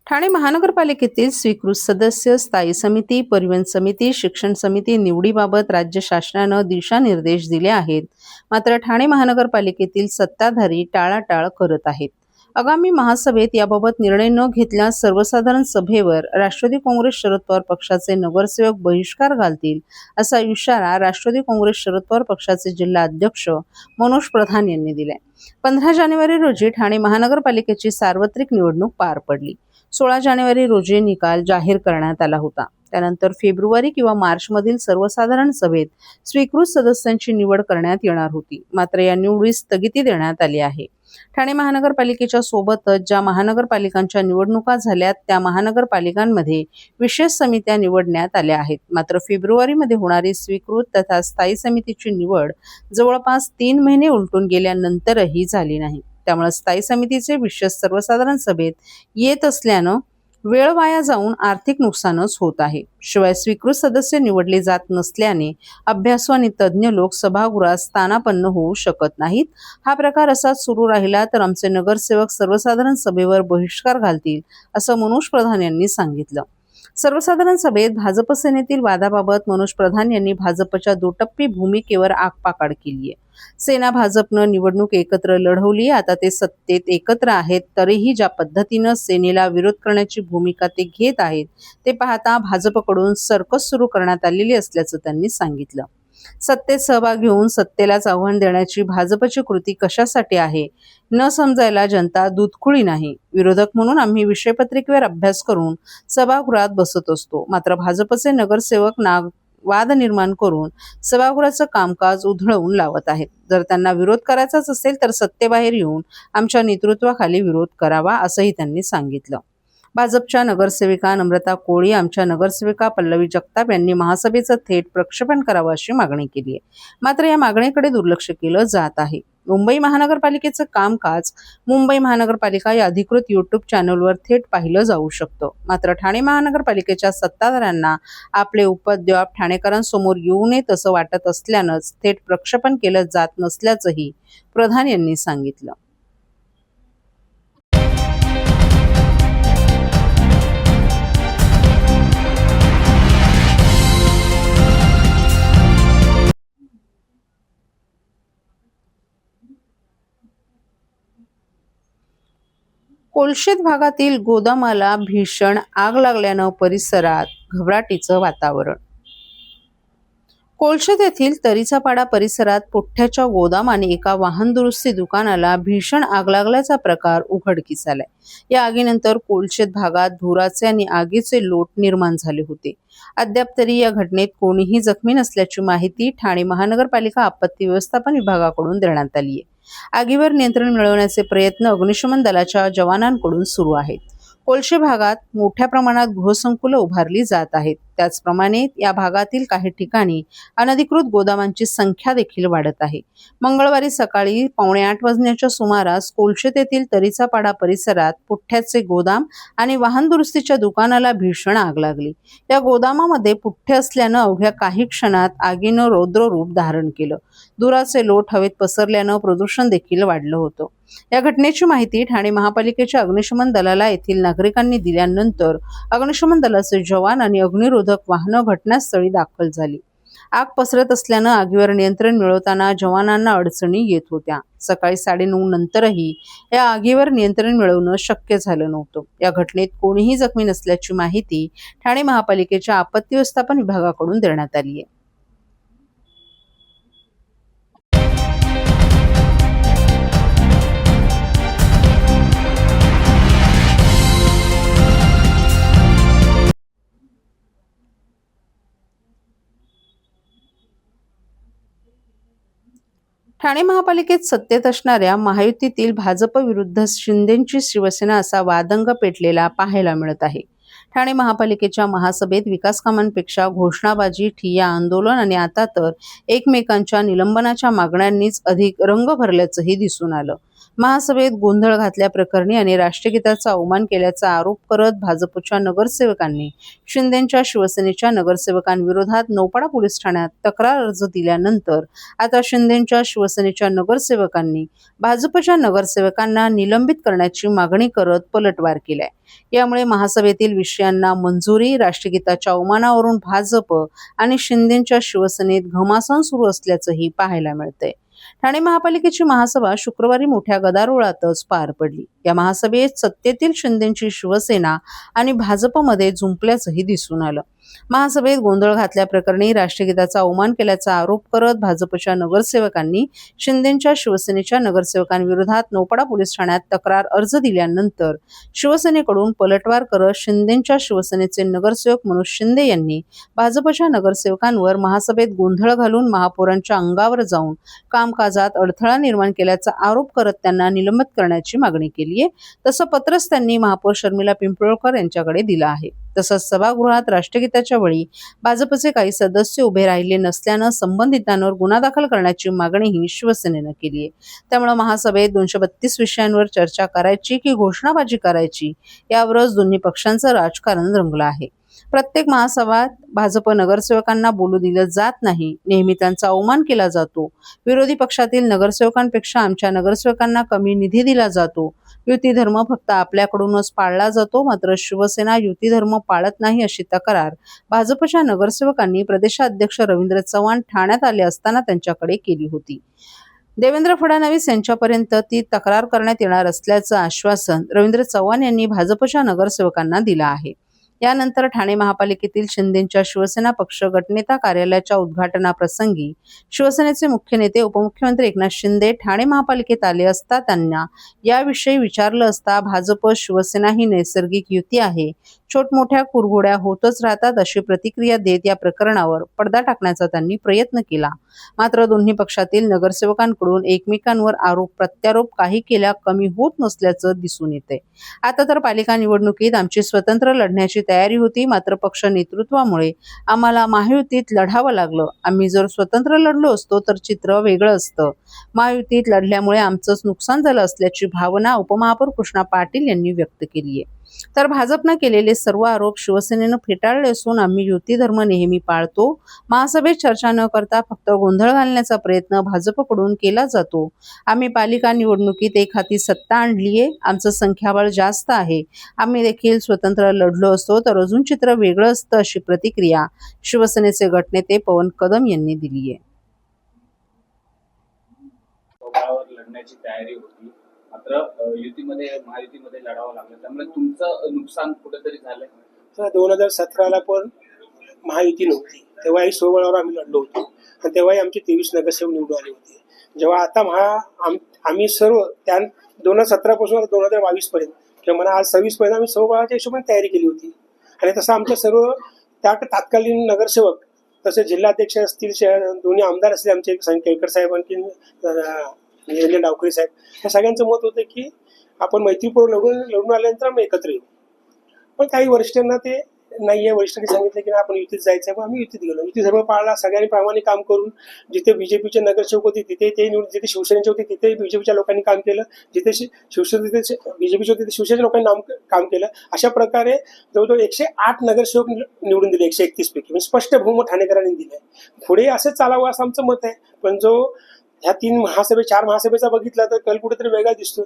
ठाणे महानगरपालिकेतील स्वीकृत सदस्य, स्थायी समिती, परिवहन समिती, शिक्षण समिती निवडीबाबत राज्य शासनानं दिशानिर्देश दिले आहेत. मात्र ठाणे महानगरपालिकेतील सत्ताधारी टाळाटाळ करत आहेत. आगामी महासभेत याबाबत निर्णय न घेतल्यास सर्वसाधारण सभेवर राष्ट्रवादी काँग्रेस शरद पवार पक्षाचे नगरसेवक बहिष्कार घालतील, असा इशारा राष्ट्रवादी काँग्रेस शरद पवार पक्षाचे जिल्हा अध्यक्ष मनोज प्रधान यांनी दिलाय. 15 जानेवारी रोजी ठाणे महानगरपालिकेची सार्वत्रिक निवडणूक पार पडली. 16 जानेवारी रोजी निकाल जाहीर करण्यात आला होता. त्यानंतर फेब्रुवारी किंवा मार्चमधील सर्वसाधारण सभेत स्वीकृत सदस्यांची निवड करण्यात येणार होती. मात्र या निवडीस स्थगिती देण्यात आली आहे. ठाणे महानगरपालिकेच्या सोबतच ज्या महानगरपालिकांच्या निवडणुका झाल्यात त्या महानगरपालिकांमध्ये विशेष समित्या निवडण्यात आल्या आहेत. मात्र फेब्रुवारीमध्ये होणारी स्वीकृत तथा स्थायी समितीची निवड जवळपास 3 महिने उलटून गेल्यानंतरही झाली नाही. त्यामुळे स्थायी समितीचे विशेष सर्वसाधारण सभेत येत असल्यानं वेळ वाया जाऊन आर्थिक नुकसानच होत आहे. शिवाय स्वीकृत सदस्य निवडले जात नसल्याने अभ्यासू आणि तज्ज्ञ लोक सभागृहात स्थानापन्न होऊ शकत नाहीत. हा प्रकार असाच सुरू राहिला तर आमचे नगरसेवक सर्वसाधारण सभेवर बहिष्कार घालतील, असं मनोज प्रधान यांनी सांगितलं. सर्वसाधारण सभेत भाजप सेनेतील वादाबाबत मनोज प्रधान यांनी भाजपच्या दुटप्पी भूमिकेवर आगपाकाड केली आहे. सेना भाजपनं निवडणूक एकत्र लढवली, आता ते सत्तेत एकत्र आहेत, तरीही ज्या पद्धतीनं सेनेला विरोध करण्याची भूमिका ते घेत आहेत ते पाहता भाजपकडून सर्कस सुरू करण्यात आलेली असल्याचं त्यांनी सांगितलं. सत्तेत सहभाग घेऊन सत्तेलाच आव्हान देण्याची भाजपची कृती कशासाठी आहे न समजायला जनता दूधखुळी नाही. विरोधक म्हणून आम्ही विषयपत्रिकेवर अभ्यास करून सभागृहात बसत असतो, मात्र भाजपचे नगरसेवक वाद निर्माण करून सभागृहाचं कामकाज उधळवून लावत आहेत. जर त्यांना विरोध करायचाच असेल तर सत्तेबाहेर येऊन आमच्या नेतृत्वाखाली विरोध करावा, असंही त्यांनी सांगितलं. भाजपच्या नगरसेविका नम्रता कोळी, आमच्या नगरसेविका पल्लवी जगताप यांनी महासभेचं थेट प्रक्षेपण करावं अशी मागणी केली आहे. मात्र या मागणीकडे दुर्लक्ष केलं जात आहे. मुंबई महानगरपालिकेचं कामकाज मुंबई महानगरपालिका या अधिकृत YouTube चॅनलवर थेट पाहिलं जाऊ शकतं. मात्र ठाणे महानगरपालिकेच्या सत्ताधाऱ्यांना आपले उपद्व्याप ठाणेकरांसमोर येऊ नयेत असं वाटत असल्यानंच थेट प्रक्षेपण केलं जात नसल्याचंही प्रधान यांनी सांगितलं. कोलशेत भागातील गोदामाला भीषण आग लागल्यानं परिसरात घबराटीचं वातावरण. कोलशेत येथील तरीचापाडा परिसरात पुठ्ठ्याच्या गोदामाने एका वाहन दुरुस्ती दुकानाला भीषण आग लागल्याचा प्रकार उघडकीस आलाय. या आगीनंतर कोलशेत भागात धुराचे आणि आगीचे लोट निर्माण झाले होते. अद्याप तरी या घटनेत कोणीही जखमी नसल्याची माहिती ठाणे महानगरपालिका आपत्ती व्यवस्थापन विभागाकडून देण्यात आली आहे. आगीवर नियंत्रण मिळवण्याचे प्रयत्न अग्निशमन दलाच्या जवानांकडून सुरू आहेत. कोलशे भागात मोठ्या प्रमाणात गृहसंकुलं उभारली जात आहेत. त्याचप्रमाणे या भागातील काही ठिकाणी अनधिकृत गोदामांची संख्या देखील वाढत आहे. मंगळवारी सकाळी 7:45 वाजण्याच्या सुमारास कोलशेत येथील तरीचापाडा परिसरात पुठ्ठ्याचे गोदाम आणि वाहन दुरुस्तीच्या दुकानाला भीषण आग लागली. या गोदामामध्ये पुठ्ठे असल्यानं अवघ्या काही क्षणात आगीनं रौद्र रूप धारण केलं. धुराचे लोट हवेत पसरल्यानं प्रदूषण देखील वाढलं होतं. या घटनेची माहिती ठाणे महापालिकेच्या अग्निशमन दलाला येथील नागरिकांनी दिल्यानंतर अग्निशमन दलाचे जवान आणि अग्निरोधक वाहनं घटनास्थळी दाखल झाली. आग पसरत असल्यानं आगीवर नियंत्रण मिळवताना जवानांना अडचणी येत होत्या. सकाळी 9:30 नंतरही या आगीवर नियंत्रण मिळवणं शक्य झालं नव्हतं. या घटनेत कोणीही जखमी नसल्याची माहिती ठाणे महापालिकेच्या आपत्ती व्यवस्थापन विभागाकडून देण्यात आली आहे. ठाणे महापालिकेत सत्तेत असणाऱ्या महायुतीतील भाजप विरुद्ध शिंदेंची शिवसेना असा वादंग पेटलेला पाहायला मिळत आहे. ठाणे महापालिकेच्या महासभेत विकास कामांपेक्षा घोषणाबाजी, ठिय्या आंदोलन आणि आता तर एकमेकांच्या निलंबनाच्या मागण्यांनीच अधिक रंग भरल्याचंही दिसून आलं. महासभेत गोंधळ घातल्याप्रकरणी आणि राष्ट्रगीताचा अवमान केल्याचा आरोप करत भाजपच्या नगरसेवकांनी शिंदेंच्या शिवसेनेच्या नगरसेवकांविरोधात नौपाडा पोलीस ठाण्यात तक्रार अर्ज दिल्यानंतर आता शिंदेंच्या शिवसेनेच्या नगरसेवकांनी भाजपच्या नगरसेवकांना निलंबित करण्याची मागणी करत पलटवार केलाय। यामुळे महासभेतील विषयांना मंजुरी, राष्ट्रगीताच्या अवमानावरून भाजप आणि शिंदेंच्या शिवसेनेत घमासान सुरू असल्याचंही पाहायला मिळतंय। ठाणे महापालिकेची महासभा शुक्रवारी मोठ्या गदारोळातच पार पडली। या महासभेत सत्तेतील शिंदेंची शिवसेना आणि भाजपमध्ये जुंपल्याचंही दिसून आलं। महासभेत गोंधळ घातल्याप्रकरणी राष्ट्रगीताचा अवमान केल्याचा आरोप करत भाजपच्या नगरसेवकांनी शिंदेंच्या शिवसेनेच्या नगरसेवकांविरोधात नौपाडा पोलीस ठाण्यात तक्रार अर्ज दिल्यानंतर शिवसेनेकडून पलटवार करत शिंदेंच्या शिवसेनेचे नगरसेवक मनोज शिंदे यांनी भाजपच्या नगरसेवकांवर महासभेत गोंधळ घालून महापौरांच्या अंगावर जाऊन कामकाजात अडथळा निर्माण केल्याचा आरोप करत त्यांना निलंबित करण्याची मागणी केली आहे। तसं पत्रच त्यांनी महापौर शर्मिला पिंपळकर यांच्याकडे दिलं आहे। तसंच सभागृहात राष्ट्रगीताच्या वेळी भाजपचे काही सदस्य उभे राहिले नसल्यानं संबंधितांवर गुन्हा दाखल करण्याची मागणीही शिवसेनेनं केली आहे। त्यामुळे महासभेत 232 विषयांवर चर्चा करायची की घोषणाबाजी करायची यावरच दोन्ही पक्षांचं राजकारण रंगलं आहे। प्रत्येक महासभात भाजप नगरसेवकांना बोलू दिलं जात नाही, नेहमी त्यांचा अवमान केला जातो। विरोधी पक्षातील नगरसेवकांपेक्षा आमच्या नगरसेवकांना कमी निधी दिला जातो। युती धर्म फक्त आपल्याकडूनच पाळला जातो, मात्र शिवसेना युती धर्म पाळत नाही अशी तक्रार भाजपच्या नगरसेवकांनी प्रदेशाध्यक्ष रवींद्र चव्हाण ठाण्यात आले असताना त्यांच्याकडे केली होती। देवेंद्र फडणवीस यांच्यापर्यंत ती तक्रार करण्यात येणार असल्याचं आश्वासन रवींद्र चव्हाण यांनी भाजपच्या नगरसेवकांना दिलं आहे। यानंतर ठाणे महापालिकेतील शिंदेंच्या शिवसेना पक्ष गटनेता कार्यालयाच्या उद्घाटनाप्रसंगी शिवसेनेचे मुख्य नेते उपमुख्यमंत्री एकनाथ शिंदे ठाणे महापालिकेत आले असता त्यांना याविषयी विचारलं असता भाजप शिवसेना ही नैसर्गिक युती आहे, छोटमोठ्या कुरघोड्या होतच राहतात अशी प्रतिक्रिया देत या प्रकरणावर पडदा टाकण्याचा त्यांनी प्रयत्न केला। मात्र दोन्ही पक्षातील नगरसेवकांकडून एकमेकांवर आरोप प्रत्यारोप काही केल्या कमी होत नसल्याचं दिसून येते। आता तर पालिका निवडणुकीत आमची स्वतंत्र लढण्याची तयारी होती, मात्र पक्ष नेतृत्वामुळे आम्हाला महायुतीत लढावं लागलं। आम्ही जर स्वतंत्र लढलो असतो तर चित्र वेगळं असतं। महायुतीत लढल्यामुळे आमचंच नुकसान झालं असल्याची भावना उपमहापौर कृष्णा पाटील यांनी व्यक्त केली आहे। तर भाजपनं केलेले सर्व आरोप शिवसेनेनं फेटाळले असून आम्ही युती धर्म नेहमी पाळतो। महासभेत चर्चा न करता फक्त गोंधळ घालण्याचा प्रयत्न भाजपकडून केला जातो। आम्ही पालिका निवडणुकीत एक हाती सत्ता आणलीये, आमचं संख्याबळ जास्त आहे। आम्ही देखील स्वतंत्र लढलो असतो तर अजून चित्र वेगळं असतं अशी प्रतिक्रिया शिवसेनेचे गटनेते पवन कदम यांनी दिली आहे। लढण्याची तयारी होती, मात्र युतीमध्ये महायुतीमध्ये लढावं लागलं, त्यामुळे तुमचं नुकसान कुठेतरी झालंय। 2017ला पण महायुती नव्हती, तेव्हाही स्वबळावर आम्ही लढलो होतो आणि तेव्हाही आमचे 23 नगरसेवक निवडून आले होते। जेव्हा आता आम्ही सर्व त्या 2017 पासून 2022 पर्यंत किंवा म्हणा आज 26 पर्यंत आम्ही स्वबळाच्या हिशोबाने तयारी केली होती आणि तसं आमच्या सर्व त्या तत्कालीन नगरसेवक तसे जिल्हाध्यक्ष असतील, दोन्ही आमदार असतील, आमचे केळकर साहेब आणखी डावकरी साहेब, या सगळ्यांचं मत होतं की आपण मैत्रीपूर्वक लढून आल्यानंतर आम्ही एकत्र येऊ। पण काही वरिष्ठांना ते नाहीये, वरिष्ठांनी सांगितलं की आपण युतीत जायचं, पण आम्ही युतीत गेलो। युती धर्म पाळला, सगळ्यांनी प्रामाणिक काम करून जिथे बीजेपीचे नगरसेवक होते तिथे ते निवडून, जिथे शिवसेनेचे होते तिथे बीजेपीच्या लोकांनी काम केलं, जिथे शिवसेने बीजेपीचे होते तिथे शिवसेनेच्या लोकांनी काम केलं। अशा प्रकारे जवळजवळ 108 नगरसेवक निवडून दिले 131 पैकी, म्हणजे स्पष्ट बहुमत ठाणेकरांनी दिलंय। पुढे असं चालावं असं आमचं मत आहे, पण जो ह्या 4 महासभेचा बघितला तर कल कुठेतरी वेगळा दिसतोय,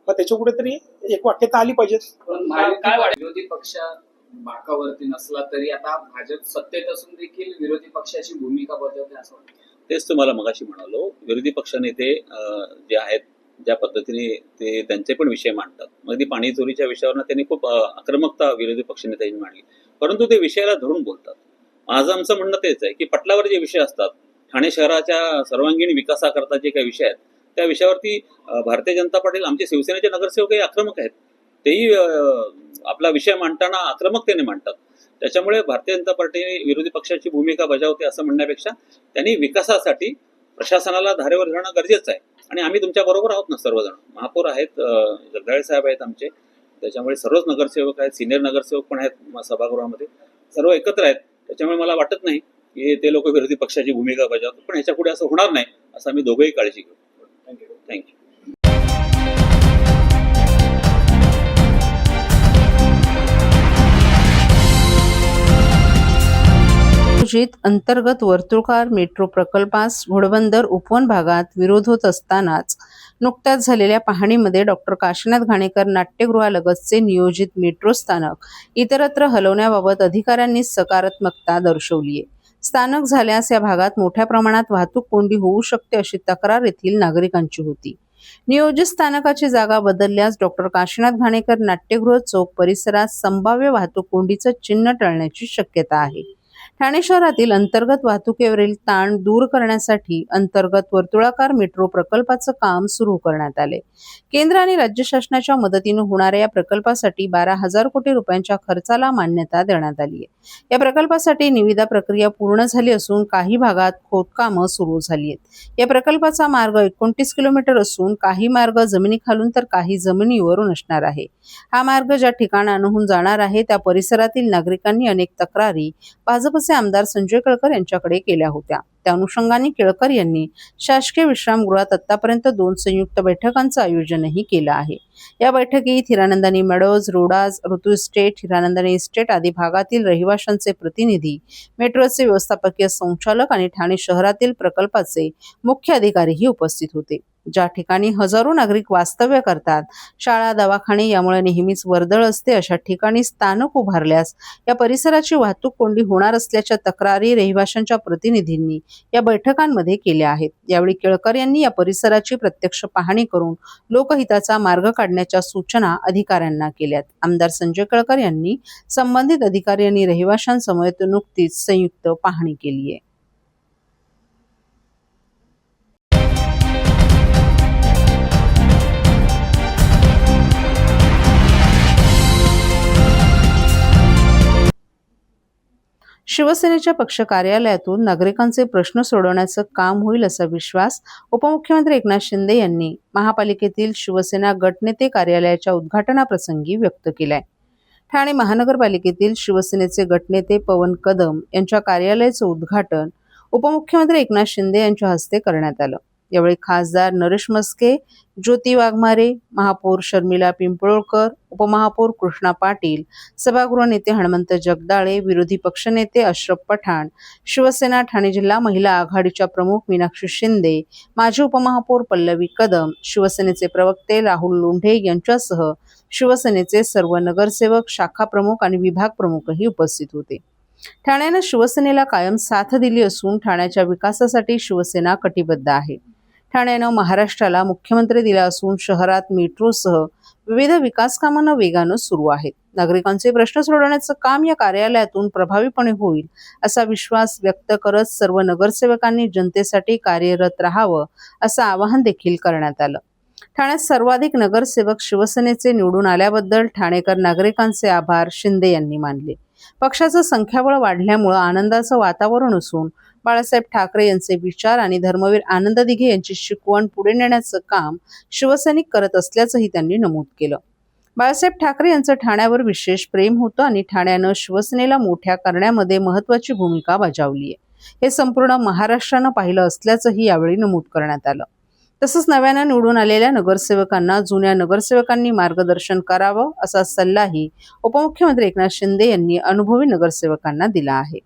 मग त्याच्या कुठेतरी एक वाक्यता आली पाहिजे। विरोधी पक्ष बाकावरती नसला तरी आता भाजप सत्तेत असून देखील विरोधी पक्षाची भूमिका बजावते असं वाटतं। तेच तुम्हाला मगाशी म्हणालो, विरोधी पक्षनेते जे आहेत ज्या पद्धतीने ते त्यांचे पण विषय मांडतात, मग ती पाणी चोरीच्या विषयावर त्यांनी खूप आक्रमकता विरोधी पक्षनेत्यांनी मांडली, परंतु ते विषयाला धरून बोलतात। माझं आमचं म्हणणं तेच आहे की पटलावर जे विषय असतात, ठाणे शहराच्या सर्वांगीण विकासाकरता जे काही विषय आहेत त्या विषयावरती भारतीय जनता पार्टी, आमचे शिवसेनेचे नगरसेवकही आक्रमक आहेत, तेही आपला विषय मांडताना आक्रमकतेने मांडतात। त्याच्यामुळे भारतीय जनता पार्टी विरोधी पक्षाची भूमिका बजावते असं म्हणण्यापेक्षा त्यांनी विकासासाठी प्रशासनाला धारेवर धरणं गरजेचं आहे आणि आम्ही तुमच्या बरोबर आहोत ना सर्वजण। महापौर आहेत, जगदाळे साहेब आहेत आमचे, त्याच्यामुळे सर्वच नगरसेवक आहेत, सिनियर नगरसेवक पण आहेत सभागृहामध्ये, सर्व एकत्र आहेत। त्याच्यामुळे मला वाटत नाही की ते लोक विरोधी पक्षाची भूमिका बजावतात, पण ह्याच्या पुढे असं होणार नाही असं आम्ही दोघंही काळजी घेऊ। थँक्यू। नियोजित अंतर्गत वर्तुळकार मेट्रो प्रकल्पास घोडबंदर उपवन भागात विरोध होत असतानाच नुकत्याच झालेल्या पाहणीमध्ये डॉक्टर काशीनाथ घाणेकर नाट्यगृहालगतचे नियोजित मेट्रो स्थानक इतरत्र हलवण्याबाबत अधिकाऱ्यांनी सकारात्मकता दर्शवली आहे. स्थानक झाल्यास या भागात मोठ्या प्रमाणात वाहतूक कोंडी होऊ शकते अशी तक्रार येथील नागरिकांची होती. नियोजित स्थानकाची जागा बदलल्यास डॉक्टर काशीनाथ घाणेकर नाट्यगृह चौक परिसरात संभाव्य वाहतूक कोंडीचं चिन्ह टळण्याची शक्यता आहे. ठाणे शहरातील अंतर्गत वाहतुकीवरील ताण दूर करण्यासाठी अंतर्गत वर्तुळाकार मेट्रो प्रकल्पाचं काम सुरू करण्यात आले. केंद्र आणि राज्य शासनाच्या मदतीने होणाऱ्या या प्रकल्पासाठी 12,000 कोटी रुपयांच्या खर्चाला मान्यता देण्यात आली आहे. या प्रकल्पासाठी निविदा प्रक्रिया पूर्ण झाली असून काही भागात खोदकामं सुरू झाली आहेत. या प्रकल्पाचा मार्ग 29 किलोमीटर असून काही मार्ग जमिनीखालून तर काही जमिनीवरून असणार आहे. हा मार्ग ज्या ठिकाणाहून जाणार आहे त्या परिसरातील नागरिकांनी अनेक तक्रारी भाजपचे आमदार संजय केळकर यांच्याकडे केल्या होत्या. त्या अनुषंगाने केळकर यांनी शासकीय विश्रामगृहात आतापर्यंत 2 संयुक्त बैठकांचं आयोजनही केलं आहे. या बैठकीत हिरानंदानी मेडोज, रोडाज, ऋतू इस्टेट, हिरानंदानी इस्टेट आदी भागातील रहिवाशांचे प्रतिनिधी, मेट्रोचे व्यवस्थापकीय संचालक आणि ठाणे शहरातील प्रकल्पाचे मुख्य अधिकारीही उपस्थित होते. ज्या ठिकाणी हजारो नागरिक वास्तव्य करतात, शाळा, दवाखाने यामुळे नेहमीच वर्दळ असते, अशा ठिकाणी स्थानक उभारल्यास या परिसराची वाहतूक कोंडी होणार असल्याच्या तक्रारी रहिवाशांच्या प्रतिनिधींनी या बैठकांमध्ये केल्या आहेत. यावेळी केळकर यांनी या परिसराची प्रत्यक्ष पाहणी करून लोकहिताचा मार्ग काढण्याच्या सूचना अधिकाऱ्यांना केल्यात. आमदार संजय केळकर यांनी संबंधित अधिकारी आणि रहिवाशांसमवेत नुकतीच संयुक्त पाहणी केली आहे. शिवसेनेच्या पक्ष कार्यालयातून नागरिकांचे प्रश्न सोडवण्याचं काम होईल असा विश्वास उपमुख्यमंत्री एकनाथ शिंदे यांनी महापालिकेतील शिवसेना गटनेते कार्यालयाच्या उद्घाटनाप्रसंगी व्यक्त केलाय. ठाणे महानगरपालिकेतील शिवसेनेचे गटनेते पवन कदम यांच्या कार्यालयाचं उद्घाटन उपमुख्यमंत्री एकनाथ शिंदे यांच्या हस्ते करण्यात आलं. यावेळी खासदार नरेश मस्के, ज्योती वाघमारे, महापौर शर्मिला पिंपळकर, उपमहापौर कृष्णा पाटील, सभागृह नेते हनुमंत जगदाळे, विरोधी पक्षनेते अशरफ पठाण, शिवसेना ठाणे जिल्हा महिला आघाडीच्या प्रमुख मीनाक्षी शिंदे, माजी उपमहापौर पल्लवी कदम, शिवसेनेचे प्रवक्ते राहुल लोंढे यांच्यासह शिवसेनेचे सर्व नगरसेवक, शाखा प्रमुख आणि विभाग प्रमुखही उपस्थित होते. ठाण्यानं शिवसेनेला कायम साथ दिली असून ठाण्याच्या विकासासाठी शिवसेना कटिबद्ध आहे. ठाण्यानं महाराष्ट्राला मुख्यमंत्री दिला असून शहरात मेट्रोसह विविध विकास कामांना वेगानं सुरू आहेत. नागरिकांचे प्रश्न सोडवण्याचं काम या कार्यालयातून प्रभावीपणे होईल असा विश्वास व्यक्त करत सर्व नगरसेवकांनी जनतेसाठी कार्यरत राहावं असं आवाहन देखील करण्यात आलं. ठाण्यात सर्वाधिक नगरसेवक शिवसेनेचे निवडून आल्याबद्दल ठाणेकर नागरिकांचे आभार शिंदे यांनी मानले. पक्षाचं संख्याबळ वाढल्यामुळे आनंदाचं वातावरण असून बाळासाहेब ठाकरे यांचे विचार आणि धर्मवीर आनंद दिघे यांची शिकवण पुढे नेण्याचं काम शिवसैनिक करत असल्याचंही त्यांनी नमूद केलं. बाळासाहेब ठाकरे यांचं ठाण्यावर विशेष प्रेम होतं आणि ठाण्यानं शिवसेनेला मोठ्या करण्यामध्ये महत्त्वाची भूमिका बजावली आहे. हे संपूर्ण महाराष्ट्रानं पाहिलं असल्याचंही यावेळी नमूद करण्यात आलं. तसंच नव्यानं निवडून आलेल्या नगरसेवकांना जुन्या नगरसेवकांनी मार्गदर्शन करावं असा सल्लाही उपमुख्यमंत्री एकनाथ शिंदे यांनी अनुभवी नगरसेवकांना दिला आहे.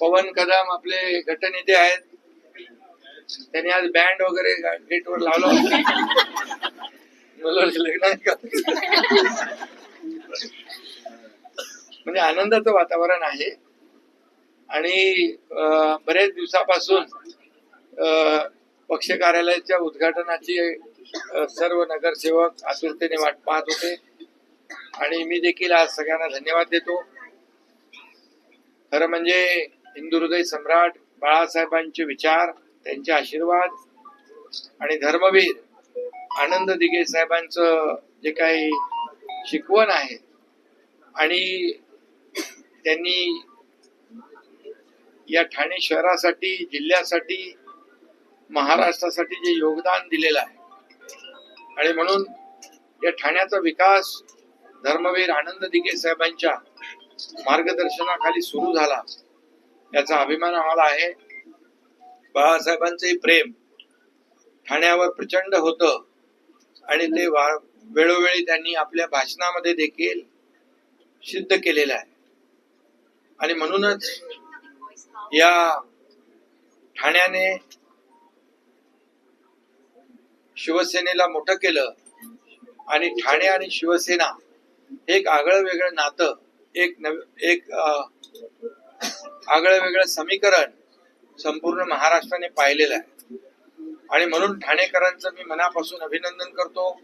पवन कदम आपले गटनेते आहेत. त्यांनी आज बँड वगैरे गेटवर लावला म्हणजे आनंदाचं वातावरण आहे. आणि बरेच दिवसापासून पक्ष कार्यालयाच्या उद्घाटनाची सर्व नगरसेवक आतुरतेने वाट पाहत होते आणि मी देखील आज सगळ्यांना धन्यवाद देतो. खरं म्हणजे हिंदू हृदय सम्राट बाळासाहेबांचे विचार, त्यांचे आशीर्वाद आणि धर्मवीर आनंद दिघे साहेबांचं जे काही शिकवण आहे आणि त्यांनी या ठाणे शहरासाठी, जिल्ह्यासाठी, महाराष्ट्रासाठी जे योगदान दिलेलं आहे आणि म्हणून या ठाण्याचा विकास धर्मवीर आनंद दिघे साहेबांच्या मार्गदर्शनाखाली सुरू झाला याचा अभिमान आम्हाला आहे. बाळासाहेबांचंही प्रेम ठाण्यावर प्रचंड होतं आणि ते वेळोवेळी त्यांनी आपल्या भाषणामध्ये देखील सिद्ध केलेलं आहे. आणि म्हणूनच या ठाण्याने शिवसेनेला मोठं केलं आणि ठाणे आणि शिवसेना एक आगळं वेगळं नातं, एक आगळं वेगळं समीकरण संपूर्ण महाराष्ट्राने पाहिलेलं आहे. आणि म्हणून ठाणेकरांचं मी मनापासून अभिनंदन करतो.